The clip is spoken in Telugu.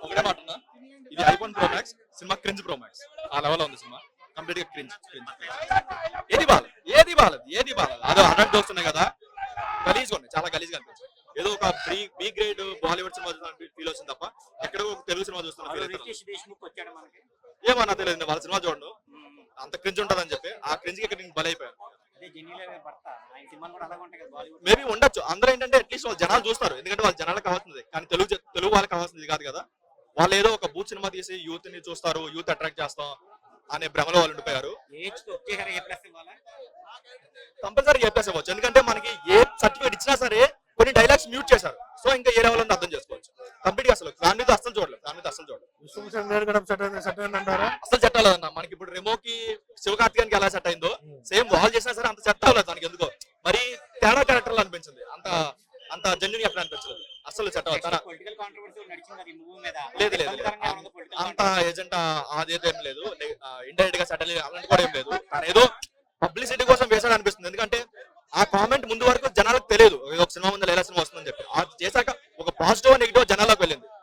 ఒకటే మాట ఉన్నా, ఇది iPhone pro max cinema cringe pro max ఆ లెవెల్ ఉంది సినిమా. కంప్లీట్ గా క్రింజ్ క్రింజ్. ఏది బాలేదు, ఏది బాలేదు, ఏది బాలేదు. అదో అడల్ట్ జోక్స్ ఉన్నాయి కదా, గలీజ్గా ఉన్నాయి, చాలా గలీజ్గా అనిపించింది. ఏదో ఒక బి గ్రేడ్ బాలీవుడ్ సినిమా చూస్తున్నా ఫీల్ వచ్చింది తప్ప ఎక్కడో ఒక తెలుగు సినిమా చూస్తున్నా ఫీల్ అవుతాను. ఏమన్నా తెలియదు, వాళ్ళ సినిమా చూడను అంత క్రింజ్ ఉంటుందని చెప్పి ఆ క్రింజ్ ఇక్కడ నేను బలైపోయాను. మేబీ ఉండొచ్చు. అందరూ ఏంటంటే అట్లీస్ట్ వాళ్ళు జనాలు చూస్తారు, ఎందుకంటే వాళ్ళ జనాలకు కావాల్సింది, కానీ తెలుగు వాళ్ళకి కావాల్సింది కాదు కదా. వాళ్ళు ఏదో ఒక బూత్ సినిమా తీసి యూత్ ని చూస్తారు, యూత్ అట్రాక్ట్ చేస్తాం అనే భ్రమలో వాళ్ళు ఉండిపోయారు. కంపల్సరీ చెప్పేసి ఇవ్వచ్చు, ఎందుకంటే మనకి ఏ సర్టిఫికేట్ ఇచ్చినా సరే కొన్ని డైలాగ్స్ మ్యూట్ చేశారు. సో ఇంకా ఏ లెవెల్ అర్థం చేసుకోవచ్చు. కంప్లీట్ గా అసలు దాని మీద అసలు చూడలేదు, దాని మీద అసలు చూడలేదు. అసలు సెట్ అవ్వలేదన్న. మనకి ఇప్పుడు రెమోకి శివకార్తికేయన్కి ఎలా సెట్ అయిందో సేమ్ వాళ్ళు చేసినా సరే అంత సెట్ అవ్వలేదు దానికి. ఎందుకో మరి తేడా క్యారెక్టర్ అనిపించింది, అంత అంత జెన్యున్ ఎప్పుడు అనిపించలేదు, అసలు సెట్ అవ్వదు. లేదు లేదు లేదు, అంత ఏజెంట్ అదేదేం లేదు, ఇండైరెక్ట్ గా సెట్ అయ్యి అలాంటి కూడా ఏం లేదు. కానీ ఏదో పబ్లిసిటీ కోసం వేసాడు అనిపిస్తుంది, ఎందుకంటే ఆ కామెంట్ ముందు వరకు జనాలకు తెలియదు ఒక సినిమా ముందు ఎలా సినిమా వస్తుందని చెప్పి. అది చేశాక ఒక పాజిటివ్ నెగిటివ్ జనాలు